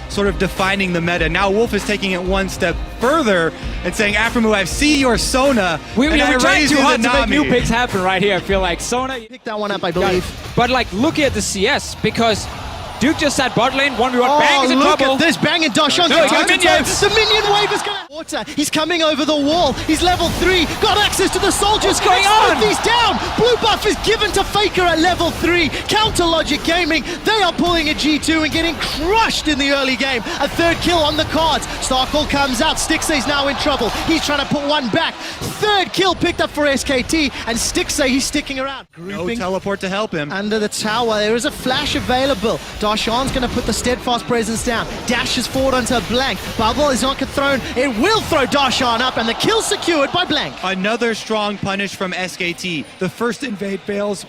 Sort of defining the meta. Now Wolf is taking it one step further and saying, Aframu, I see your Sona. We're trying too hard to make new Nami. picks happen right here. I feel like Sona Picked that one up, I believe. But like, look at the CS, because Duke just sat bot lane, 1v1, Bang is in look trouble. at this, Bang and Dashon. No, he got minions. The minion wave is gonna water. He's coming over the wall. He's level 3. Got access to the soldiers. What's going on? He's down. Blue buff is given to Faker at level 3. Counter Logic Gaming, they are pulling a G2 and getting crushed in the early game. A third kill on the cards. Starcall comes out. Stixay's now in trouble. He's trying to put one back. Third kill picked up for SKT, and Stixay, he's sticking around. No teleport to help him. Under the tower, there is a flash available. Dashon's going to put the steadfast presence down. Dashes forward onto Blank. Bubble is not thrown. It will throw Dashon up, and the kill secured by Blank. Another strong punish from SKT. The first invade fails.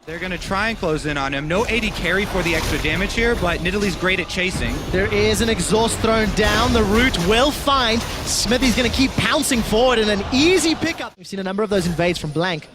They're going to try and close in on him. No AD carry for the extra damage here, but Nidalee's great at chasing. There is an exhaust thrown down. The root will find. Smithy's going to keep pouncing forward in an easy pickup. We've seen a number of those invades from Blank.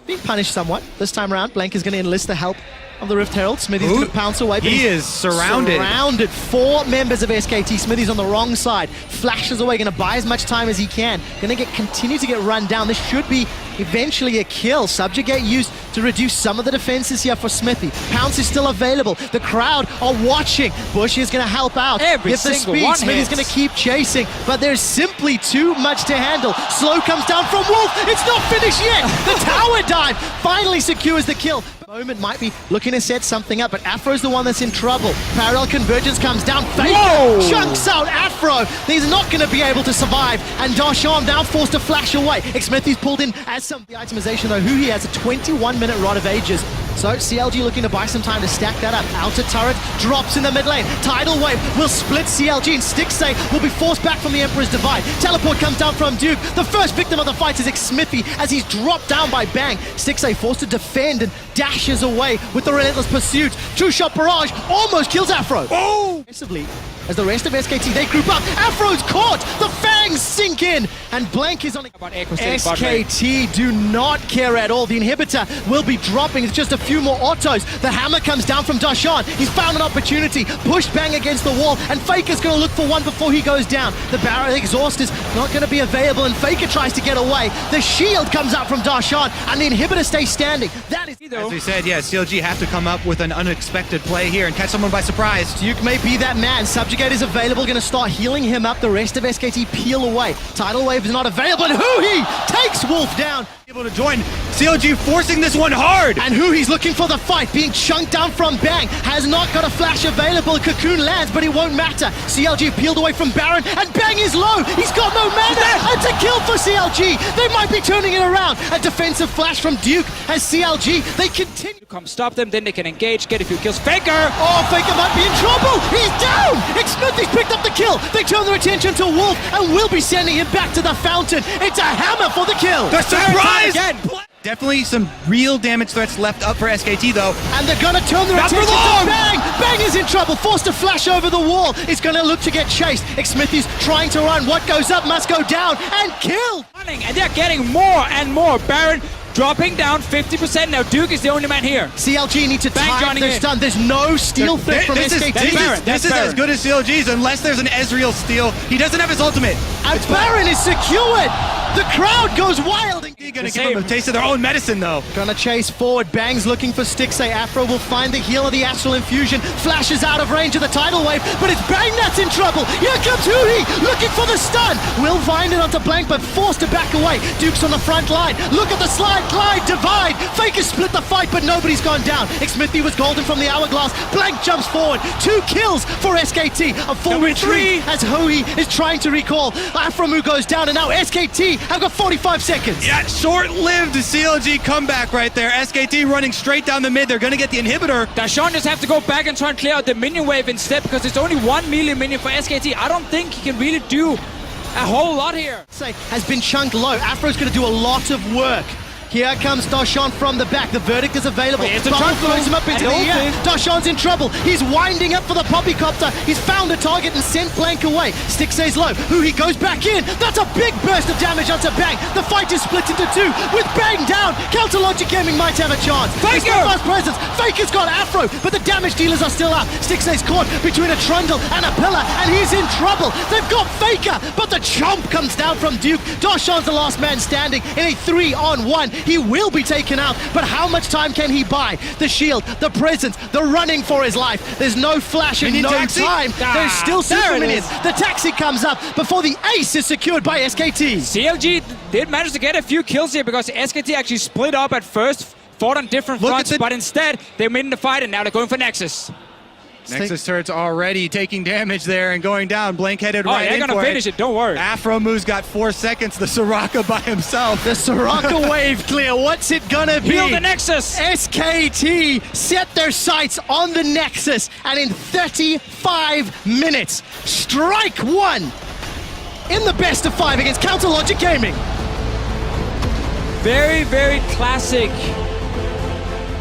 Being punished somewhat. This time around, Blank is going to enlist the help of the Rift Herald. Smithy's going to pounce away. He is surrounded. Surrounded. 4 members of SKT. Smithy's on the wrong side. Flashes away. Going to buy as much time as he can. Going to continue to get run down. This should be eventually a kill. Subjugate used to reduce some of the defenses here for Smithy. Pounce is still available. The crowd are watching. Bush is going to help out. Every Get the single speed. one Smithy's hits. going to keep chasing, but there's simply too much to handle. Slow comes down from Wolf. It's not finished yet. The tower dive finally secures the kill. Moment might be looking to set something up, but Afro's the one that's in trouble. Parallel convergence comes down. Faker chunks out Afro. He's not going to be able to survive, and Dashon now forced to flash away. Smithy's pulled in as some the itemization though. Who he has a 21-minute Rod of Ages. So CLG looking to buy some time to stack that up. Outer turret drops in the mid lane. Tidal wave will split CLG, and Stixay will be forced back from the Emperor's Divide. Teleport comes down from Duke. The first victim of the fight is Smithy as he's dropped down by Bang. Stixay forced to defend and dashes away with the relentless pursuit. Two-shot barrage almost kills Afro. Aggressively, as the rest of SKT, they group up. Afro's caught. The fangs sink in, and Blank is on. SKT do not care at all. The inhibitor will be dropping. It's just a few more autos. The hammer comes down from Dashon. He's found an opportunity. Pushed Bang against the wall, and Faker's going to look for one before he goes down. The barrel exhaust is not going to be available, and Faker tries to get away. The shield comes out from Dashon, and the inhibitor stays standing. That is As we said, yeah, CLG have to come up with an unexpected play here and catch someone by surprise. Duke may be that man. Subjugate is available, going to start healing him up. The rest of SKT peel away. Tidal wave is not available, and Huhi takes Wolf down. Able to join. CLG forcing this one hard. And Huhi's looking for the fight, being chunked down from Bang. Has not got a flash available. Cocoon lands, but it won't matter. CLG peeled away from Baron, and Bang is low. He's got no mana. It's a kill for CLG. They might be turning it around. A defensive flash from Duke as CLG, they continue. Come stop them, then they can engage, get a few kills. Faker! Oh, Faker might be in trouble. He's down. Smithy's picked up the kill. They turn their attention to Wolf and will be sending him back to the fountain. It's a hammer for the kill. The surprise! Again. Definitely some real damage threats left up for SKT though. And they're gonna turn their attention to Bang! Bang is in trouble, forced to flash over the wall. He's gonna look to get chased. Smithy's trying to run. What goes up must go down, and killed! And they're getting more and more. Baron dropping down 50% now. Duke is the only man here. CLG need to Bang time their stun. There's no steal threat from SKT. This is as good as CLG's unless there's an Ezreal steal. He doesn't have his ultimate. And Baron is secured. The crowd goes wild. He's gonna give them a taste of their own medicine though. Gonna chase forward. Bang's looking for Stixay. Afro will find the heal of the Astral Infusion. Flashes out of range of the tidal wave, but it's Bang that's in trouble. Here comes Huhi, looking for the stun. Will find it onto Blank, but forced to back away. Duke's on the front line. Look at the slide, glide, divide. Faker split the fight, but nobody's gone down. Smithy was golden from the hourglass. Blank jumps forward. 2 kills for SKT. A full retreat as Huhi is trying to recall. Aframu goes down, and now SKT have got 45 seconds. Yeah, short-lived CLG comeback right there. SKT running straight down the mid. They're gonna get the inhibitor. Dashon just have to go back and try and clear out the minion wave instead, because it's only 1 million minion for SKT. I don't think he can really do a whole lot here. Has been chunked low. Afro's going to do a lot of work. Here comes Darshan from the back. The verdict is available. It's a Bubble trunk throws him up into the air. Darshan's in trouble. He's winding up for the poppycopter. He's found a target and sent Blank away. Stick stays low. He goes back in. That's a big burst of damage onto Bang. The fight is split into two. With Bang down, Counter Logic Gaming might have a chance. Faker! Fast presence. Faker's got Afro, but the damage dealers are still up. Stick stays caught between a trundle and a pillar, and he's in trouble. They've got Faker, but the chomp comes down from Duke. Darshan's the last man standing in a 3-on-1. He will be taken out, but how much time can he buy? The shield, the presence, the running for his life. There's no flash and no time. There's still super minions. The taxi comes up before the ace is secured by SKT. CLG did manage to get a few kills here because SKT actually split up at first, fought on different fronts, but instead they made in the fight and now they're going for Nexus. Nexus turret's already taking damage there and going down. Blank headed right in for it. They're gonna finish it, don't worry. Afro Moo's got 4 seconds. The Soraka by himself. The Soraka wave clear. What's it gonna be? Heal the Nexus! SKT set their sights on the Nexus, and in 35 minutes, strike one in the best of 5 against Counter Logic Gaming. Very, very classic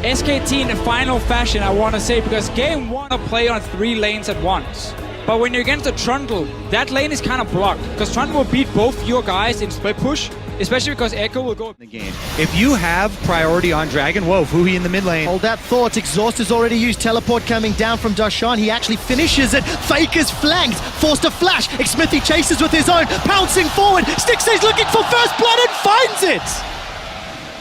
SKT in the final fashion, I want to say, because game 1 play on 3 lanes at once. But when you're against a Trundle, that lane is kind of blocked, because Trundle will beat both your guys in split push, especially because Echo will go in the game. If you have priority on Dragon, whoa, Fuhi in the mid lane. Hold that thought. Exhaust has already used teleport coming down from Darshan. He actually finishes it. Faker's flanked, forced to flash. Xmithy chases with his own, pouncing forward. Stick stays looking for first blood and finds it.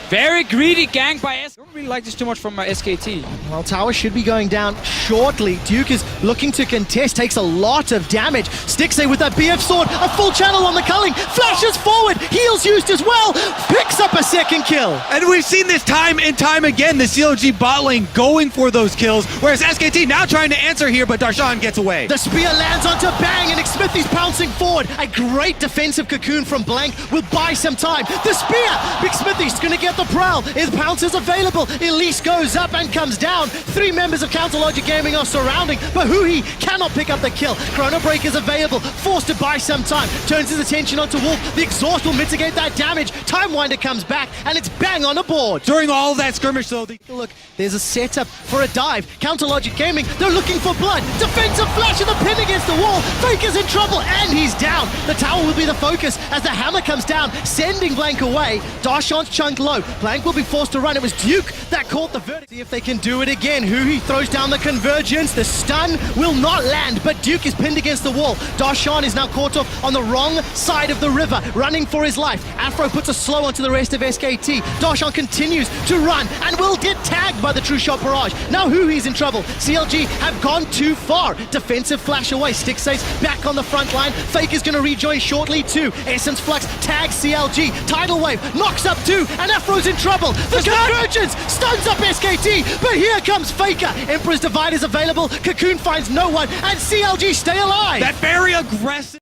Very greedy gank by SKT. I don't really like this too much from SKT. Well, tower should be going down shortly. Duke is looking to contest, takes a lot of damage. Stixay with that BF sword, a full channel on the culling, flashes forward, heals used as well, picks up a second kill. And we've seen this time and time again, the CLG bot lane going for those kills, whereas SKT now trying to answer here, but Darshan gets away. The spear lands onto Bang, and Xmithy's pouncing forward. A great defensive cocoon from Blank will buy some time. The spear! Xmithy's gonna get the prowl. His pounce is available. Elise goes up and comes down. 3 members of Counter Logic Gaming are surrounding, but Huhi cannot pick up the kill. Chrono Break is available, forced to buy some time. Turns his attention onto Wolf. The exhaust will mitigate that damage. Time Winder comes back, and it's Bang on the board. During all of that skirmish, though, look, there's a setup for a dive. Counter Logic Gaming, they're looking for blood. Defensive flash and the pin against the wall. Faker's in trouble, and he's down. The tower will be the focus as the hammer comes down, sending Blank away. Darshan's chunked low. Blank will be forced to run. It was Duke that caught the verdict. See if they can do it again. Huhi throws down the convergence. The stun will not land, but Duke is pinned against the wall. Darshan is now caught off on the wrong side of the river, running for his life. Afro puts a slow onto the rest of SKT. Darshan continues to run and will get tagged by the True Shot Barrage. Now Huhi's in trouble. CLG have gone too far. Defensive flash away. Stick saves back on the front line. Fake is going to rejoin shortly too. Essence Flux tags CLG. Tidal Wave knocks up 2, and Afro's in trouble. The convergence stuns up SKT, but here comes Faker. Emperor's Divide is available. Cocoon finds no one, and CLG stay alive. That very aggressive.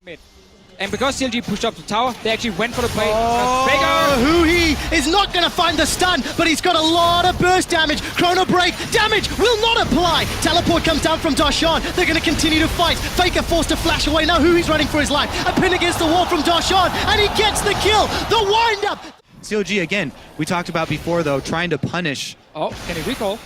And because CLG pushed up the tower, they actually went for the play. Huhi is not going to find the stun, but he's got a lot of burst damage. Chrono Break damage will not apply. Teleport comes down from Darshan. They're going to continue to fight. Faker forced to flash away. Now Huhi's running for his life. A pin against the wall from Darshan, and he gets the kill. The wind-up. CLG, again, we talked about before, though, trying to punish. Oh, can he recall?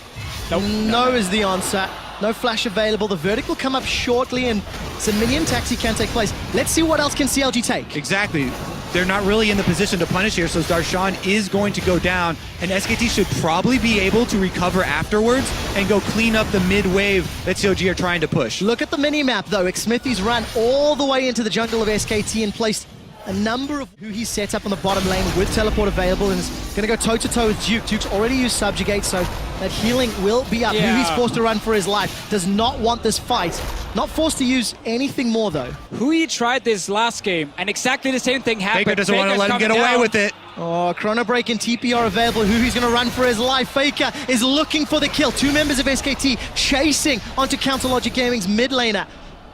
Nope. No is the answer. No flash available. The verdict will come up shortly, and some minion taxi can take place. Let's see what else can CLG take. Exactly. They're not really in the position to punish here, so Darshan is going to go down, and SKT should probably be able to recover afterwards and go clean up the mid-wave that CLG are trying to push. Look at the mini-map, though. Xmithy's run all the way into the jungle of SKT and placed a number of who he's set up on the bottom lane with teleport available, and is going to go toe-to-toe with Duke. Duke's already used Subjugate, so that healing will be up. Yeah. He's forced to run for his life. Does not want this fight. Not forced to use anything more, though. Huhi tried this last game, and exactly the same thing happened. Faker doesn't want to let him get away with it. Oh, Chrono Break and TP are available. Huhi's going to run for his life. Faker is looking for the kill. 2 members of SKT chasing onto Counter Logic Gaming's mid laner.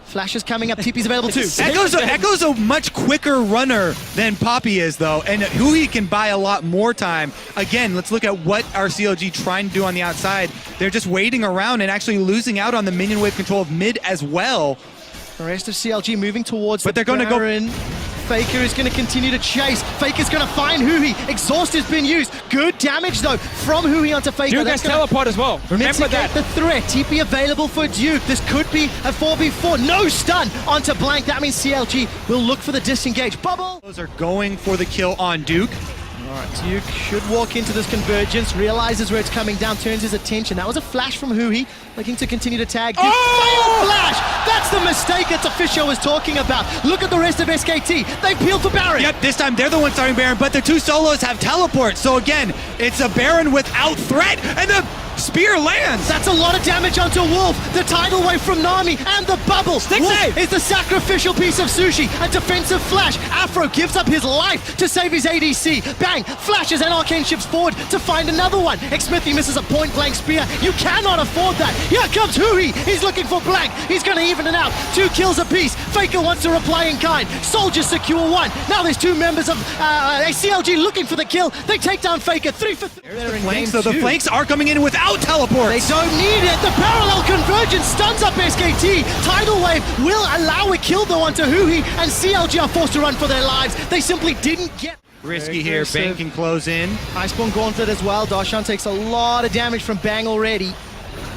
Flash is coming up, TP's available too. Echo's a much quicker runner than Poppy is, though, and Huhi can buy a lot more time. Again, let's look at what our CLG trying to do on the outside. They're just waiting around and actually losing out on the minion wave control of mid as well. The rest of CLG moving towards but they're going to go in. Faker is going to continue to chase. Faker's going to find Huhi. Exhaust has been used. Good damage, though, from Huhi onto Faker. Duke has teleport as well. Remember that. The threat. TP available for Duke. This could be a 4v4. No stun onto Blank. That means CLG will look for the disengage. Bubble. Those are going for the kill on Duke. All right, Duke should walk into this convergence, realizes where it's coming down, turns his attention. That was a flash from Huhi, looking to continue to tag Duke. Failed flash! That's the mistake that Official was talking about. Look at the rest of SKT. They peeled for Baron. Yep, this time they're the ones starting Baron, but the two solos have teleport. So again, it's a Baron without threat, and the spear lands. That's a lot of damage onto Wolf. The tidal wave from Nami and the bubble. Wolf is the sacrificial piece of sushi. A defensive flash. Afro gives up his life to save his ADC. Bang! Flashes and Arcane ships forward to find another one. Xmithy misses a point-blank spear. You cannot afford that. Here comes Huhi. He's looking for Blank. He's going to even it out. 2 kills apiece. Faker wants to reply in kind. Soldiers secure 1. Now there's 2 members of CLG looking for the kill. They take down Faker. 3 for 3. There's the flanks, so the flanks are coming in without teleport. They don't need it. The parallel convergence stuns up SKT. Tidal wave will allow a kill though onto Huhi, and CLG are forced to run for their lives. They simply didn't get. Risky here. Bang can close in. Iceborne Gauntlet as well. Darshan takes a lot of damage from Bang already.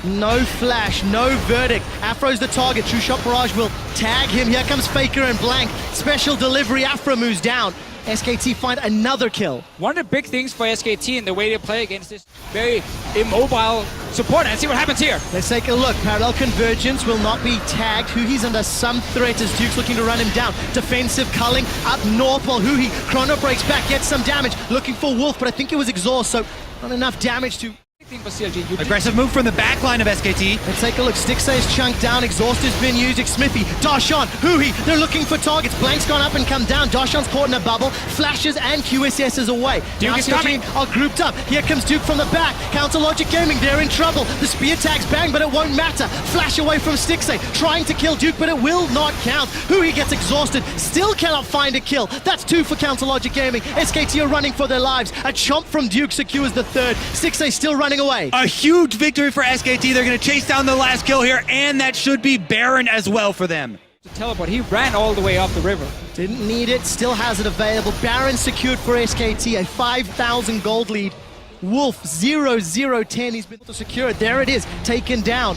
No flash, no verdict. Afro's the target. True Shot Barrage will tag him. Here comes Faker and Blank. Special delivery. Afro moves down. SKT find another kill. One of the big things for SKT in the way they play against this very immobile support, and see what happens here. Let's take a look. Parallel convergence will not be tagged. Huhi's under some threat as Duke's looking to run him down. Defensive culling up north while Huhi chrono breaks back, gets some damage. Looking for Wolf, but I think it was exhaust, so not enough damage to. For CLG. Aggressive move from the back line of SKT. Let's take a look. Stixay is chunked down. Exhaust has been used. Xmithy, Darshan, Huhi. They're looking for targets. Blank's gone up and come down. Darshan's caught in a bubble. Flashes and QSS's away. Duke is coming. Are grouped up. Here comes Duke from the back. Counter Logic Gaming. They're in trouble. The spear tags Bang, but it won't matter. Flash away from Stixay. Trying to kill Duke, but it will not count. Huhi gets exhausted. Still cannot find a kill. That's 2 for Counter Logic Gaming. SKT are running for their lives. A chomp from Duke secures the 3rd. Stixay still running away. A huge victory for SKT. They're going to chase down the last kill here, and that should be Baron as well for them. To teleport, he ran all the way up the river. Didn't need it, still has it available. Baron secured for SKT, a 5,000 gold lead. Wolf 0-0-10, he's been secured. There it is, taken down.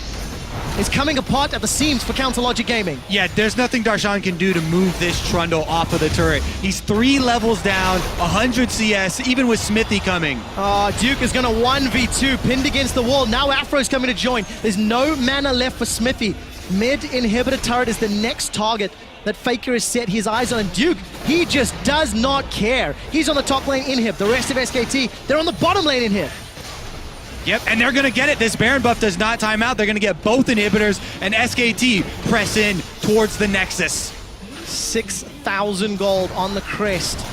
It's coming apart at the seams for Counter Logic Gaming. Yeah, there's nothing Darshan can do to move this Trundle off of the turret. He's 3 levels down, 100 CS, even with Smithy coming. Duke is going to 1v2, pinned against the wall. Now Afro's coming to join. There's no mana left for Smithy. Mid inhibitor turret is the next target that Faker has set his eyes on. And Duke, he just does not care. He's on the top lane inhib. The rest of SKT, they're on the bottom lane inhib. Yep, and they're going to get it. This Baron buff does not time out. They're going to get both inhibitors, and SKT press in towards the Nexus. 6,000 gold on the crest.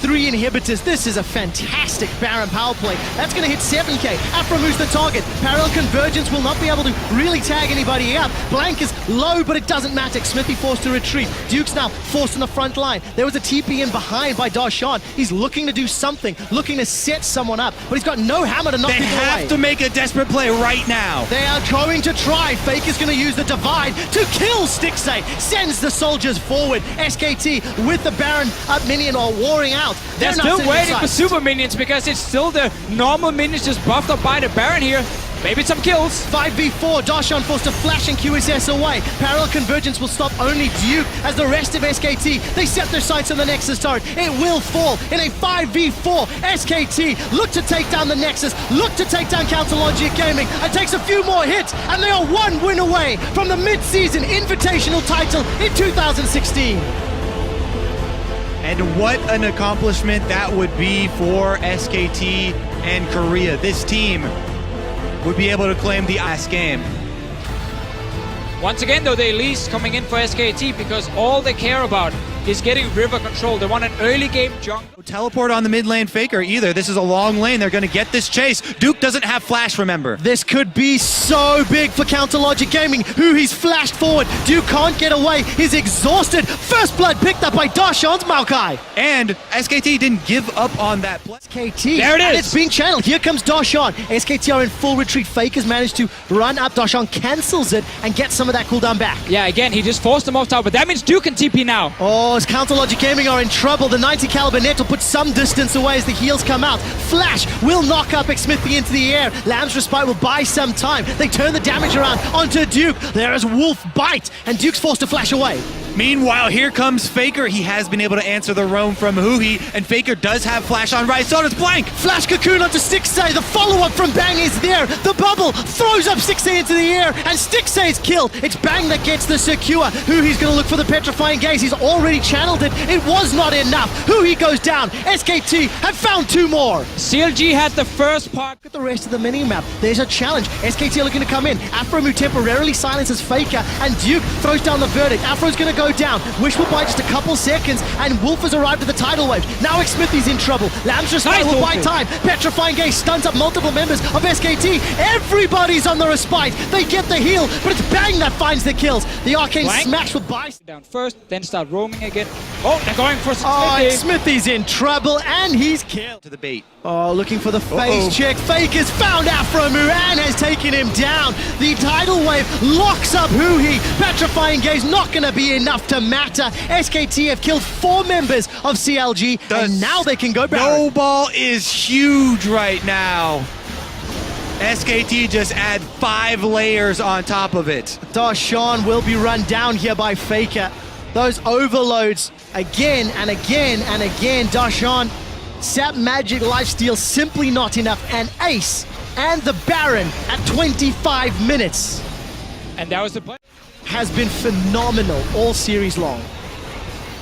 3 inhibitors. This is a fantastic Baron power play. That's going to hit 7k. Afro moves the target. Parallel convergence will not be able to really tag anybody out. Blank is low, but it doesn't matter. Smithy forced to retreat. Duke's now forced on the front line. There was a TP in behind by Darshan. He's looking to do something, looking to set someone up, but he's got no hammer to knock people away. They have to make a desperate play right now. They are going to try. Faker's going to use the divide to kill Stixay. Sends the soldiers forward. SKT with the Baron up minion are warring out. They're still waiting for super minions because it's still the normal minions just buffed up by the Baron here. Maybe some kills. 5v4, Darshan forced to flash and QSS away. Parallel convergence will stop only Duke as the rest of SKT, they set their sights on the Nexus turret. It will fall in a 5v4. SKT look to take down the Nexus, look to take down Counter Logic Gaming. It takes a few more hits and they are 1 win away from the mid-season Invitational title in 2016. And what an accomplishment that would be for SKT and Korea. This team would be able to claim the last game. Once again, though, they least coming in for SKT because all they care about is getting river control. They want an early game jungle. Teleport on the mid lane Faker either. This is a long lane. They're going to get this chase. Duke doesn't have flash, remember. This could be so big for Counter Logic Gaming, who he's flashed forward. Duke can't get away. He's exhausted. First blood picked up by Darshan's Maokai. And SKT didn't give up on that play. SKT. There it is. And it's being channeled. Here comes Darshan. SKT are in full retreat. Faker's managed to run up. Darshan cancels it and gets some of that cooldown back. Yeah, again, he just forced them off tower, but that means Duke can TP now. Oh, Oh, as Counter Logic Gaming are in trouble, the 90 caliber net will put some distance away as the heals come out. Flash will knock up Xmithy into the air. Lamb's Respite will buy some time. They turn the damage around onto Duke. There is Wolf Bite, and Duke's forced to flash away. Meanwhile, here comes Faker. He has been able to answer the roam from Huhi, and Faker does have flash on right. So does Blank. Flash Cocoon onto Stixay. The follow-up from Bang is there. The bubble throws up Stixay into the air, and Stixay is killed. It's Bang that gets the secure. Huhi's going to look for the Petrifying Gaze. He's already channeled it. It was not enough. Huhi goes down. SKT have found 2 more. CLG had the first part. Look at the rest of the mini-map. There's a challenge. SKT are looking to come in. Afromu temporarily silences Faker, and Duke throws down the verdict. Afro's going to go down. Wish will buy just a couple seconds, and Wolf has arrived at the tidal wave. Now Xmithy's in trouble. Lamb's Respite will buy time. Petrifying Gaze stuns up multiple members of SKT. Everybody's on the Respite. They get the heal, but it's Bang that finds the kills. The Arcane Blank. Smash will buy. Down first, then start roaming again. Oh, they're going for Oh, Xmithy. Xmithy's in trouble, and he's killed. To the bait. Oh, looking for the face check. Faker's found Afromu and has taken him down. The tidal wave locks up Huhi. Petrifying Gaze not going to be enough to matter. SKT have killed 4 members of CLG, and now they can go back. Snowball is huge right now. SKT just add 5 layers on top of it. Darshan will be run down here by Faker. Those overloads again and again and again. Darshan, Sap Magic Lifesteal simply not enough. And Ace and the Baron at 25 minutes. And that was the play. Has been phenomenal all series long.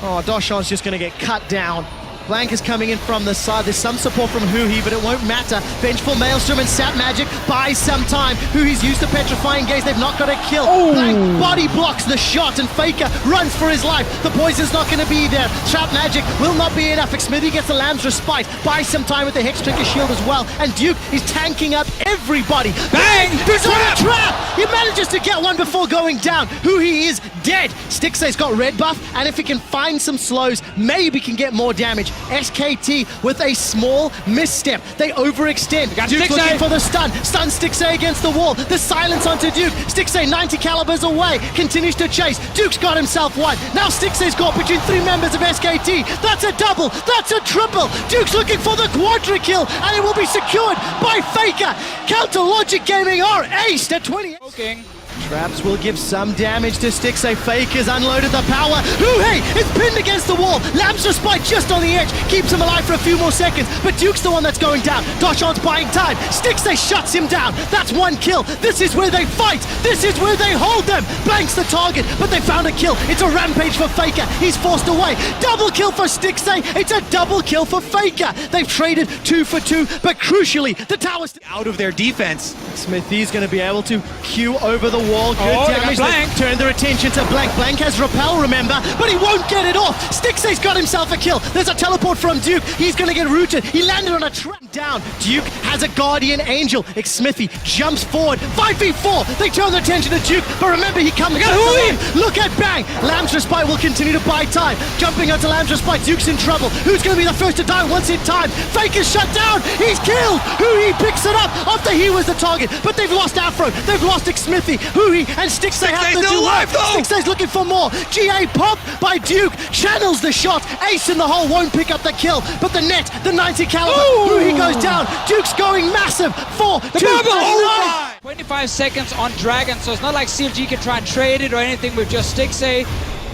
Oh, Darshan's just going to get cut down. Blank is coming in from the side. There's some support from Huhi, but it won't matter. Vengeful Maelstrom and Sap Magic buys some time. Huhi's used the Petrifying Gaze. They've not got a kill. Blank body blocks the shot, and Faker runs for his life. The poison's not going to be there. Trap Magic will not be enough. Xmithy gets the Lamb's Respite. Buys some time with the Hex Trigger Shield as well. And Duke is tanking up everybody. Bang! He's on a trap! He manages to get one before going down. Huhi is dead. Stixay's got red buff, and if he can find some slows, maybe can get more damage. SKT with a small misstep. They overextend. Duke's looking for the stun. Stun Stixay against the wall. The silence onto Duke. Stixay 90 calibers away. Continues to chase. Duke's got himself one. Now Stixay's got between 3 members of SKT. That's a double. That's a triple. Duke's looking for the quadra kill, and it will be secured by Faker. Counter Logic Gaming are aced at 20. Okay. Traps will give some damage to Stixay. Faker's unloaded the power. Huhi is pinned against the wall. Lamb's Respite just on the edge. Keeps him alive for a few more seconds. But Duke's the one that's going down. Darshan's buying time. Stixay shuts him down. That's 1 kill. This is where they fight. This is where they hold them. Blanks the target, but they found a kill. It's a rampage for Faker. He's forced away. Double kill for Stixay. It's a double kill for Faker. They've traded 2 for 2, but crucially, the tower's Out of their defense. Smithy's going to be able to queue over the wall. Good Oh, they got damage. Blank. Let's turn their attention to Blank. Blank has Repel, remember, but he won't get it off. Stixay's got himself a kill. There's a teleport from Duke. He's going to get rooted. He landed on a trap down. Duke has a Guardian Angel. Smithy jumps forward. 5v4. They turn their attention to Duke, but remember, he comes back alive. Look at Bang. Lamb's Respite will continue to buy time. Jumping onto Lamb's Respite. Duke's in trouble. Who's going to be the first to die once in time? Faker's shut down. He's killed. Huhi picks it up after he was the target, but they've lost Afro. They've lost Xmithy. Huhi and Stixay have to still do alive, work. though. Stixay's looking for more. GA pop by Duke. Channels the shot. Ace in the hole won't pick up the kill, but the net, the 90 caliber. Huhi goes down. Duke's going massive. 4, 2, bubble. 9. 25 seconds on Dragon, so it's not like CLG can try and trade it or anything with just Stixay.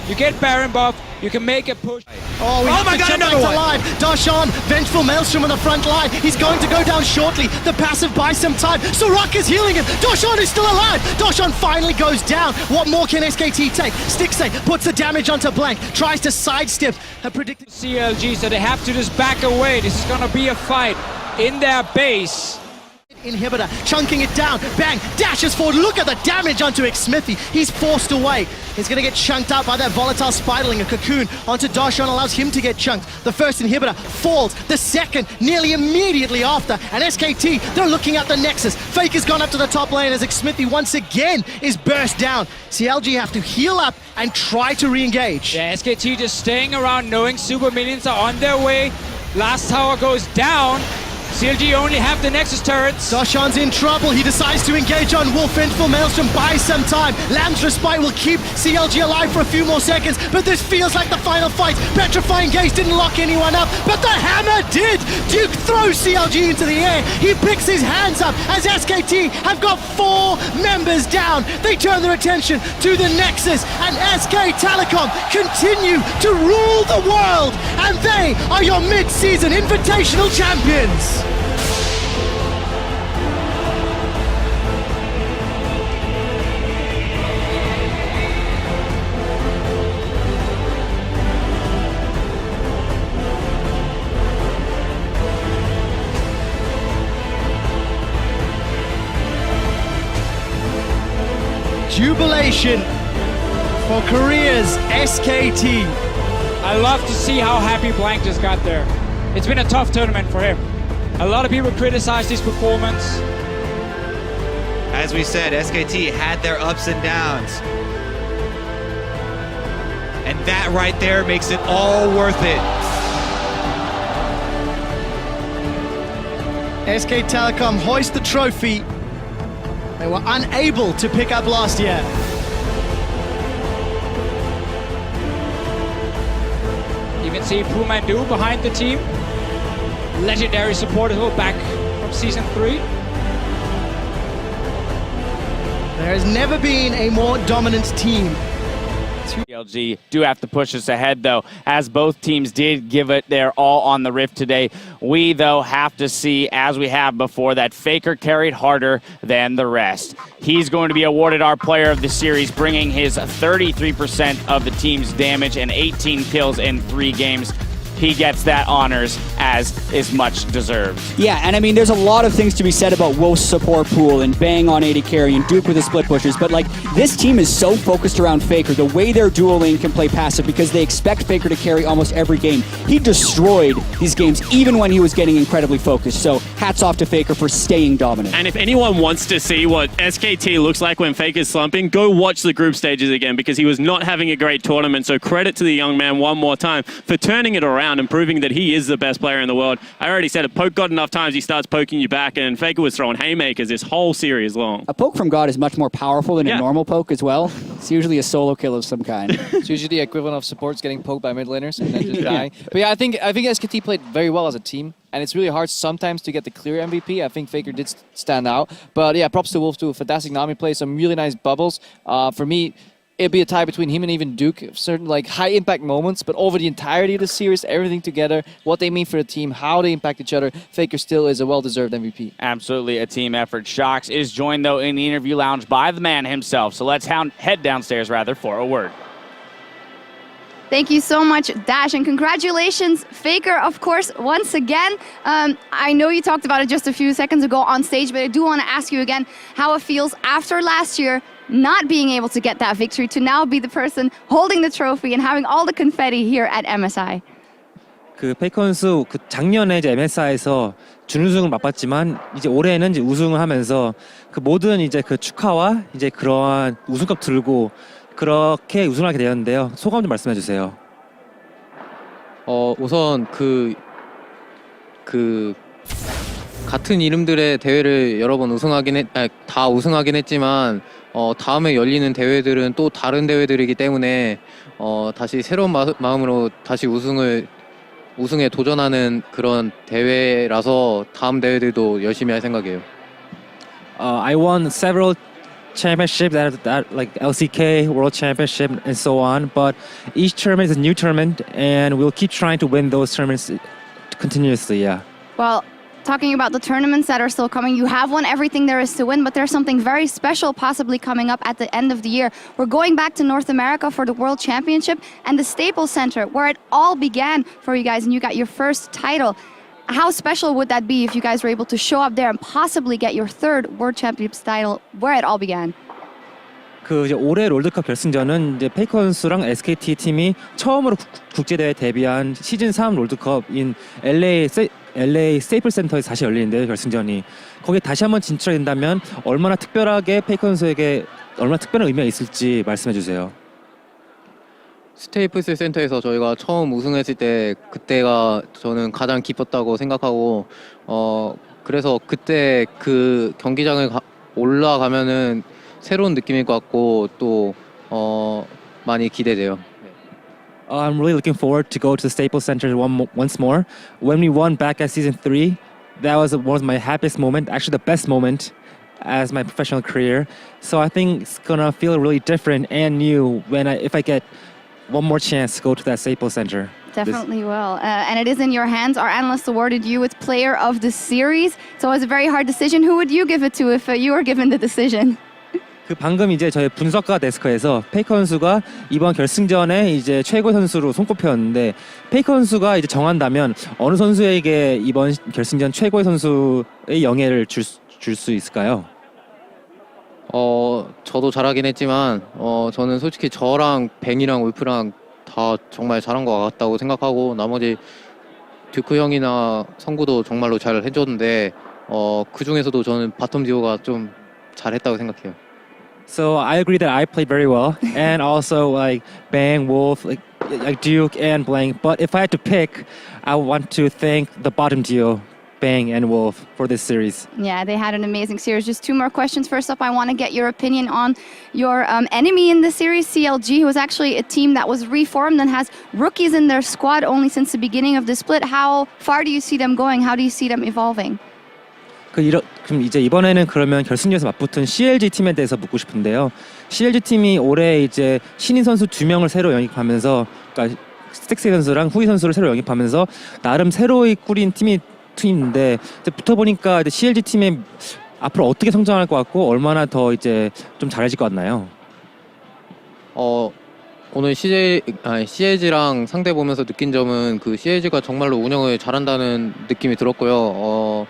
You get Baron buff, you can make a push. Oh, we have my to God, jump back another to one. live. Darshan, Vengeful Maelstrom on the front line. He's going to go down shortly. The passive buys some time. Soraka's healing him. Darshan is still alive. Darshan finally goes down. What more can SKT take? Stixay puts the damage onto Blank. Tries to sidestep. A predicted CLG, so they have to just back away. This is gonna be a fight in their base. inhibitor, chunking it down. Bang, dashes forward. Look at the damage onto Xmithy. He's forced away. He's going to get chunked out by that volatile spiderling. A cocoon onto Darshan allows him to get chunked. The first inhibitor falls. The second nearly immediately after. And SKT, they're looking at the Nexus. Faker's gone up to the top lane as Xmithy once again is burst down. CLG have to heal up and try to re-engage. Yeah, SKT just staying around knowing super minions are on their way. Last tower goes down. CLG only have the Nexus turrets. Doshan's in trouble. He decides to engage on Wolf. Vengeful Maelstrom buys some time. Lamb's Respite will keep CLG alive for a few more seconds, but this feels like the final fight. Petrifying Gaze didn't lock anyone up, but the hammer did. Duke throws CLG into the air. He picks his hands up as SKT have got 4 members down. They turn their attention to the Nexus, and SK Telecom continue to rule the world, and they are your mid-season Invitational champions. Jubilation for Korea's SKT. I love to see how happy Blank just got there. It's been a tough tournament for him. A lot of people criticized his performance. As we said, SKT had their ups and downs. And that right there makes it all worth it. SK Telecom hoist the trophy. They were unable to pick up last year. You can see Pumandu behind the team. Legendary support as well, back from Season 3. There has never been a more dominant team. CLG do have to push us ahead, though, as both teams did give it their all on the Rift today. We, though, have to see, as we have before, that Faker carried harder than the rest. He's going to be awarded our player of the series, bringing his 33% of the team's damage and 18 kills in 3 games. He gets that honors as is much deserved. Yeah, and I mean, there's a lot of things to be said about Wolf's support pool and Bang on AD carry and Duke with the split pushers, but like, this team is so focused around Faker. The way their dual lane can play passive because they expect Faker to carry almost every game. He destroyed these games even when he was getting incredibly focused, so hats off to Faker for staying dominant. And if anyone wants to see what SKT looks like when Faker's slumping, go watch the group stages again, because he was not having a great tournament, so credit to the young man one more time for turning it around and proving that he is the best player in the world. I already said it, Poke God enough times, he starts poking you back, and Faker was throwing haymakers this whole series long. A poke from God is much more powerful than a normal poke as well. It's usually a solo kill of some kind. It's usually the equivalent of supports getting poked by mid laners and then just dying. But yeah, I think SKT played very well as a team, and it's really hard sometimes to get the clear MVP. I think Faker did stand out. But yeah, props to Wolf too. Fantastic Nami play, some really nice bubbles. For me, it'd be a tie between him and even Duke. Certain like high impact moments, but over the entirety of the series, everything together, what they mean for the team, how they impact each other, Faker still is a well-deserved MVP. Absolutely a team effort. Shox is joined, though, in the interview lounge by the man himself. So let's head downstairs, rather, for a word. Thank you so much, Dash, and congratulations, Faker, of course, once again. I know you talked about it just a few seconds ago on stage, but I do want to ask you again how it feels after last year not being able to get that victory to now be the person holding the trophy and having all the confetti here at MSI. 그 페이커 선수 그 작년에 이제 MSI에서 준우승을 맛봤지만 이제 올해는 이제 우승을 하면서 그 모든 이제 그 축하와 이제 그러한 우승컵 들고 그렇게 우승하게 되었는데요. 소감 좀 말씀해 주세요. 우선 그 같은 이름들의 대회를 여러 번 다 우승하긴 했지만 다음에 열리는 대회들은 또 다른 대회들이기 때문에 다시 새로운 마음으로 다시 우승에 도전하는 그런 대회라서 다음 대회들도 열심히 할 생각이에요. I won several championships that like LCK, World Championship, and so on. But each tournament is a new tournament, and we'll keep trying to win those tournaments continuously. Yeah. Well, talking about the tournaments that are still coming, you have won everything there is to win, but there's something very special possibly coming up at the end of the year. We're going back to North America for the World Championship and the Staples Center, where it all began for you guys, and you got your first title. How special would that be if you guys were able to show up there and possibly get your third World Championship title where it all began? 그 이제 올해 롤드컵 결승전은 이제 페이커 선수랑 SKT 팀이 처음으로 국제대회 데뷔한 시즌 3 롤드컵인 LA 스테이플 센터에서 다시 열리는데요, 결승전이. 거기에 다시 한번 진출하게 된다면 얼마나 특별하게 페이커 선수에게 얼마나 특별한 의미가 있을지 말씀해 주세요. 스테이플스 센터에서 저희가 처음 우승했을 때 그때가 저는 가장 기뻤다고 생각하고 그래서 그때 그 경기장을 올라가면은 새로운 느낌일 것 같고 또 많이 기대돼요. I'm really looking forward to go to the Staples Center once more. When we won back at season 3, that was one of my happiest moment, actually the best moment as my professional career. So I think it's gonna feel really different and new if I get one more chance to go to that Staples Center. Definitely will. And it is in your hands. Our analysts awarded you with Player of the Series. So it was a very hard decision. Who would you give it to if you were given the decision? 그 방금 이제 저희 분석가 데스크에서 페이커 선수가 이번 결승전에 이제 최고 선수로 손꼽혔는데 페이커 선수가 이제 정한다면 어느 선수에게 이번 결승전 최고의 선수의 영예를 줄 수 있을까요? 저도 잘하긴 했지만 저는 솔직히 저랑 뱅이랑 울프랑 다 정말 잘한 것 같다고 생각하고 나머지 듀크 형이나 성구도 정말로 잘 해줬는데 그 중에서도 저는 바텀 듀오가 좀 잘했다고 생각해요. So I agree that I played very well, and also like Bang, Wolf, like Duke and Blank. But if I had to pick, I want to thank the bottom duo, Bang and Wolf, for this series. Yeah, they had an amazing series. Just two more questions. First up, I want to get your opinion on your enemy in the series, CLG, who was actually a team that was reformed and has rookies in their squad only since the beginning of the split. How far do you see them going? How do you see them evolving? 그럼 이제 이번에는 그러면 결승전에서 맞붙은 CLG 팀에 대해서 묻고 싶은데요. CLG 팀이 올해 이제 신인 선수 2명을 새로 영입하면서, 그러니까 스택스 선수랑 후이 선수를 새로 영입하면서 나름 새로이 꾸린 팀인데 이제 붙어 보니까 CLG 팀이 앞으로 어떻게 성장할 것 같고 얼마나 더 이제 좀 잘해질 것 같나요? 오늘 CLG랑 상대 보면서 느낀 점은 그 CLG가 정말로 운영을 잘한다는 느낌이 들었고요.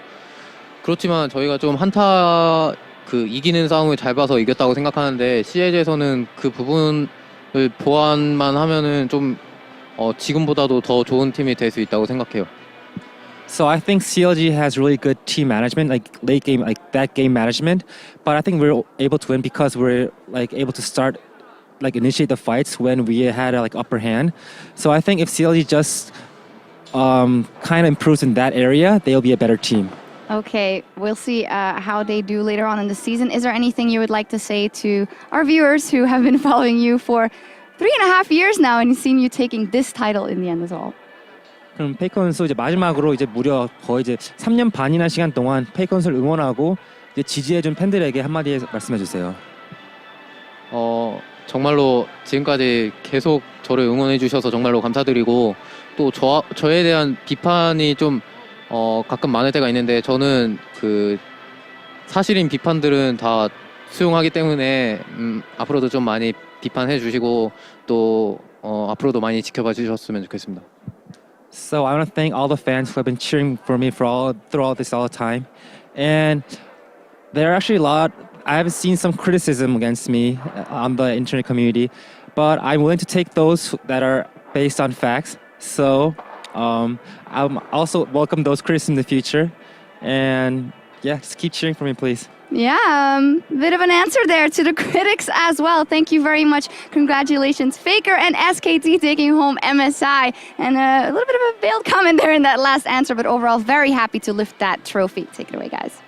그렇지만 저희가 좀 한타 이기는 싸움을 잘 봐서 이겼다고 생각하는데 CLG에서는 그 부분을 보완만 하면은 좀 지금보다도 더 좋은 팀이 될 수 있다고 생각해요. So I think CLG has really good team management, like late game, like that game management. But I think we're able to win because we're like able to start, like initiate the fights when we had a like upper hand. So I think if CLG just kind of improves in that area, they'll be a better team. Okay, we'll see how they do later on in the season. Is there anything you would like to say to our viewers who have been following you for 3.5 years now and seen you taking this title in the end as well? 그럼 페이커 선수 이제 마지막으로 이제 무려 거의 이제 3년 반이나 시간 동안 페이커 선수를 응원하고 이제 지지해준 팬들에게 한마디 말씀해 주세요. 정말로 지금까지 계속 저를 응원해 주셔서 정말로 감사드리고 또 저에 대한 비판이 좀 가끔 많을 때가 있는데 저는 그 사실인 비판들은 다 수용하기 때문에 앞으로도 좀 많이 비판해 주시고 또 앞으로도 많이 지켜봐 주셨으면 좋겠습니다. So I want to thank all the fans who have been cheering for me through all this all the time, and there are actually I have seen some criticism against me on the internet community, but I'm willing to take those that are based on facts. So I'm also welcome those criticisms in the future, and yeah, just keep cheering for me, please. Yeah, bit of an answer there to the critics as well. Thank you very much. Congratulations, Faker and SKT taking home MSI. And a little bit of a veiled comment there in that last answer, but overall, very happy to lift that trophy. Take it away, guys.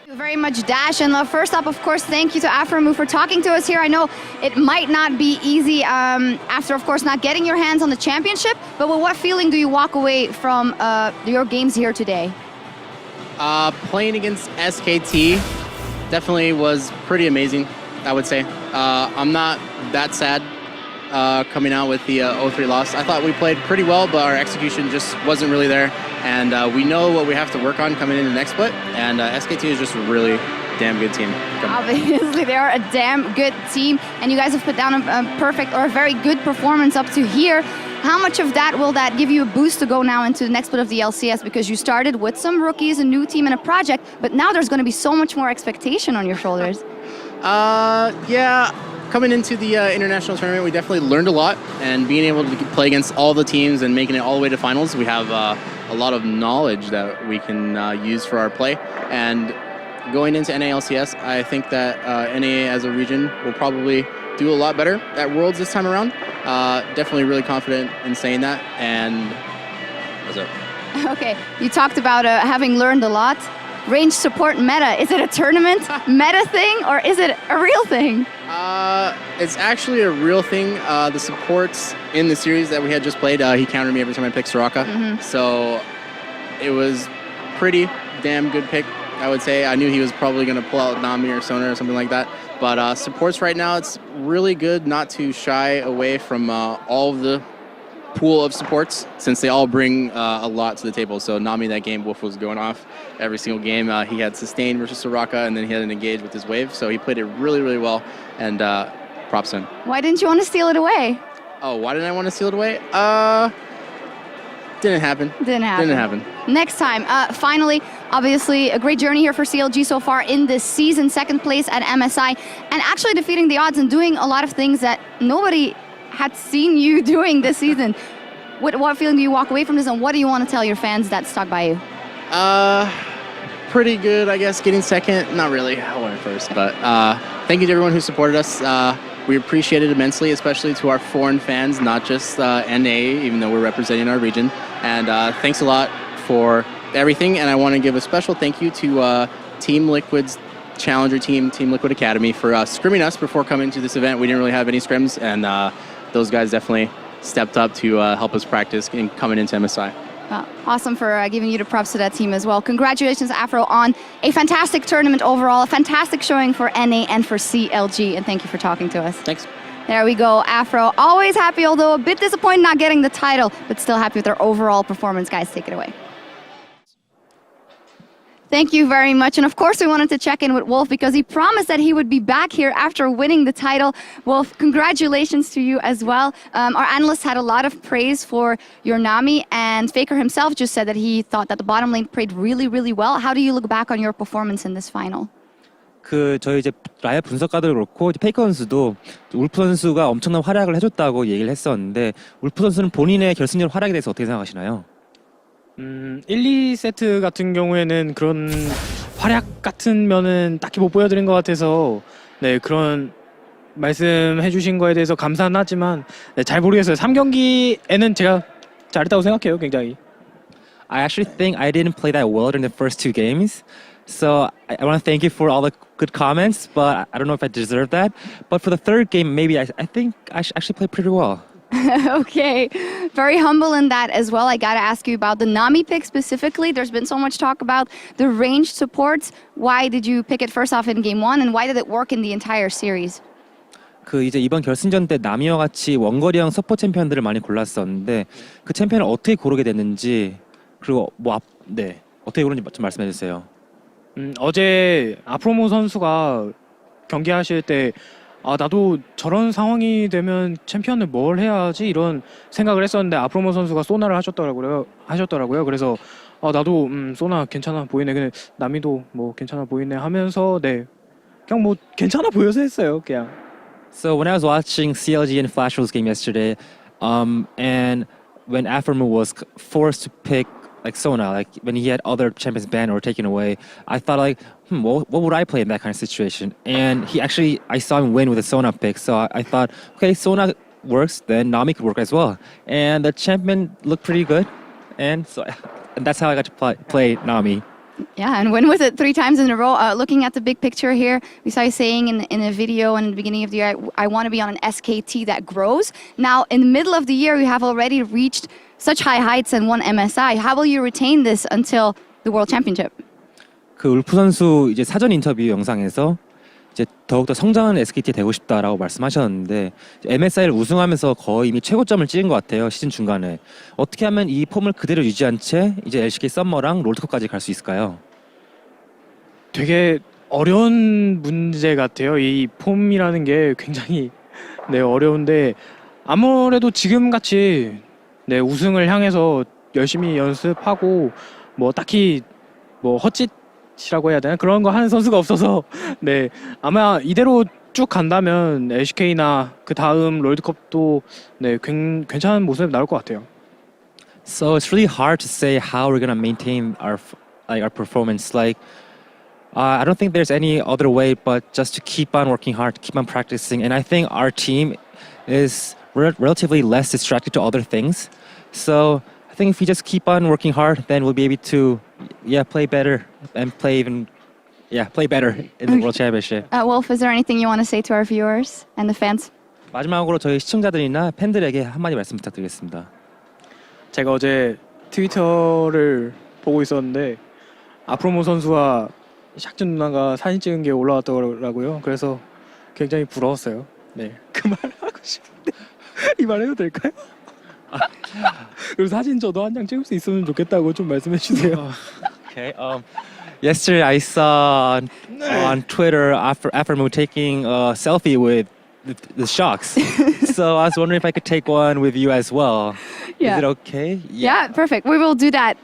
Thank you very much, Dash. And first up, of course, thank you to Aframu for talking to us here. I know it might not be easy after, of course, not getting your hands on the championship, but with what feeling do you walk away from your games here today? Playing against SKT definitely was pretty amazing, I would say. I'm not that sad coming out with the 0-3 loss. I thought we played pretty well, but our execution just wasn't really there. And we know what we have to work on coming into the next split. And SKT is just a really damn good team. Obviously, they are a damn good team. And you guys have put down a perfect or a very good performance up to here. How much of that will that give you a boost to go now into the next split of the LCS? Because you started with some rookies, a new team, and a project, but now there's going to be so much more expectation on your shoulders. Yeah, coming into the international tournament, we definitely learned a lot, and being able to play against all the teams and making it all the way to finals, we have a lot of knowledge that we can use for our play. And going into NALCS, I think that NA as a region will probably do a lot better at Worlds this time around. Definitely really confident in saying that, and that's it. Okay, you talked about having learned a lot. Range support meta, is it a tournament meta thing or is it a real thing? It's actually a real thing. The supports in the series that we had just played, he countered me every time I picked Soraka. So it was pretty damn good pick, I would say. I knew he was probably going to pull out Nami or Sona or something like that. But supports right now, it's really good not to shy away from all of the pool of supports, since they all bring a lot to the table. So Nami, that game, Wolf was going off every single game. He had sustain versus Soraka, and then he had an engage with his wave. So he played it really, really well, and props to him. Why didn't you want to steal it away? Oh, why didn't I want to steal it away? Didn't happen. Didn't happen. Next time. Finally, obviously, a great journey here for CLG so far in this season. Second place at MSI, and actually defeating the odds and doing a lot of things that nobody had seen you doing this season. What feeling do you walk away from this, and what do you want to tell your fans that stuck by you? Pretty good, I guess, getting second. Not really, I went first, but thank you to everyone who supported us. We appreciate it immensely, especially to our foreign fans, not just NA, even though we're representing our region. And thanks a lot for everything, and I want to give a special thank you to Team Liquid's Challenger team, Team Liquid Academy, for scrimming us before coming to this event. We didn't really have any scrims, and those guys definitely stepped up to help us practice in coming into MSI. Awesome for giving you the props to that team as well. Congratulations, Afro, on a fantastic tournament overall, a fantastic showing for NA and for CLG, and thank you for talking to us. Thanks. There we go, Afro. Always happy, although a bit disappointed not getting the title, but still happy with their overall performance. Guys, take it away. Thank you very much. And of course, we wanted to check in with Wolf because he promised that he would be back here after winning the title. Wolf, congratulations to you as well. Our analysts had a lot of praise for your Nami, and Faker himself just said that he thought that the bottom lane played really, really well. How do you look back on your performance in this final? 저희 이제 라이브 분석가들 그렇고 페이커 선수도 울프 선수가 엄청난 활약을 해줬다고 얘기를 했었는데 울프 선수는 본인의 결승전 활약에 대해서 어떻게 생각하시나요? 1, 2세트 같은 경우에는 그런 활약 같은 면은 딱히 못 보여드린 것 같아서 네, 그런 말씀해 주신 거에 대해서 감사는 하지만 네, 잘 모르겠어요. 3경기에는 제가 잘했다고 생각해요, 굉장히. I actually think I didn't play that well during the first two games. So I want to thank you for all the good comments, but I don't know if I deserve that. But for the third game, maybe I think I actually played pretty well. Okay, very humble in that as well. I gotta ask you about the Nami pick specifically. There's been so much talk about the ranged supports. Why did you pick it first off in game one, and why did it work in the entire series? 그 이제 이번 결승전 때 나미와 같이 원거리형 서포 챔피언들을 많이 골랐었는데 그 챔피언을 어떻게 고르게 됐는지 그리고 네 어떻게 고르는지 좀 말씀해 주세요. 어제 아프로모 선수가 경기하실 때 나도 저런 상황이 되면 챔피언을 뭘 해야 하지 이런 생각을 했었는데 아프로모 선수가 소나를 하셨더라고요. 그래서 나도 소나 괜찮아 보이네. 근데 나미도 뭐 괜찮아 보이네 하면서 네 그냥 뭐 괜찮아 보여서 했어요. 그냥. So when I was watching CLG and Flashwell's game yesterday, and when Afromo was forced to pick like Sona, like when he had other champions banned or taken away, I thought like, what would I play in that kind of situation? And I saw him win with a Sona pick, so I thought, okay, Sona works, then Nami could work as well. And the champion looked pretty good, and that's how I got to play Nami. Yeah, and win with it 3 times in a row. Looking at the big picture here, we saw you saying in a video in the beginning of the year, I want to be on an SKT that grows. Now, in the middle of the year, you have already reached such high heights and won MSI. How will you retain this until the World Championship? 그 울프 선수 이제 사전 인터뷰 영상에서 이제 더욱더 성장하는 SKT 되고 싶다라고 말씀하셨는데 MSI를 우승하면서 거의 이미 최고점을 찍은 것 같아요. 시즌 중간에 어떻게 하면 이 폼을 그대로 유지한 채 이제 LCK 썸머랑 롤드컵까지 갈 수 있을까요? 되게 어려운 문제 같아요. 이 폼이라는 게 굉장히 네, 어려운데 아무래도 지금 같이 네, 우승을 향해서 열심히 연습하고 뭐 딱히 뭐 헛짓이라고 해야 되나 그런 거 하는 선수가 없어서 네 아마 이대로 쭉 간다면 LCK나 그 다음 롤드컵도 네 괜찮은 모습 나올 것 같아요. So it's really hard to say how we're gonna maintain our performance. Like I don't think there's any other way but just to keep on working hard, to keep on practicing, and I think our team is relatively less distracted to other things. So I think if we just keep on working hard, then we'll be able to play better and play better in the World Championship. Wolf, is there anything you want to say to our viewers and the fans? 마지막으로 저희 시청자들이나 팬들에게 한마디 말씀 부탁드리겠습니다. 제가 어제 트위터를 보고 있었는데 아프로모 선수와 샥준 누나가 사진 찍은 게 올라왔더라고요. 그래서 굉장히 부러웠어요. 네, 그 말 하고 싶은데 이 말 해도 될까요? 그리고 사진 저도 한 장 찍을 수 있으면 좋겠다고 좀 말씀해 주세요. Okay. Yesterday I saw on Twitter Afromo taking a selfie with the Sharks. So I was wondering if I could take one with you as well. Yeah. Is it okay? Yeah, perfect. We will do that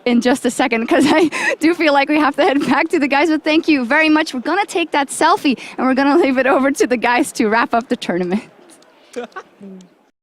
in just a second because I do feel like we have to head back to the guys. But thank you very much. We're going to take that selfie and we're going to leave it over to the guys to wrap up the tournament.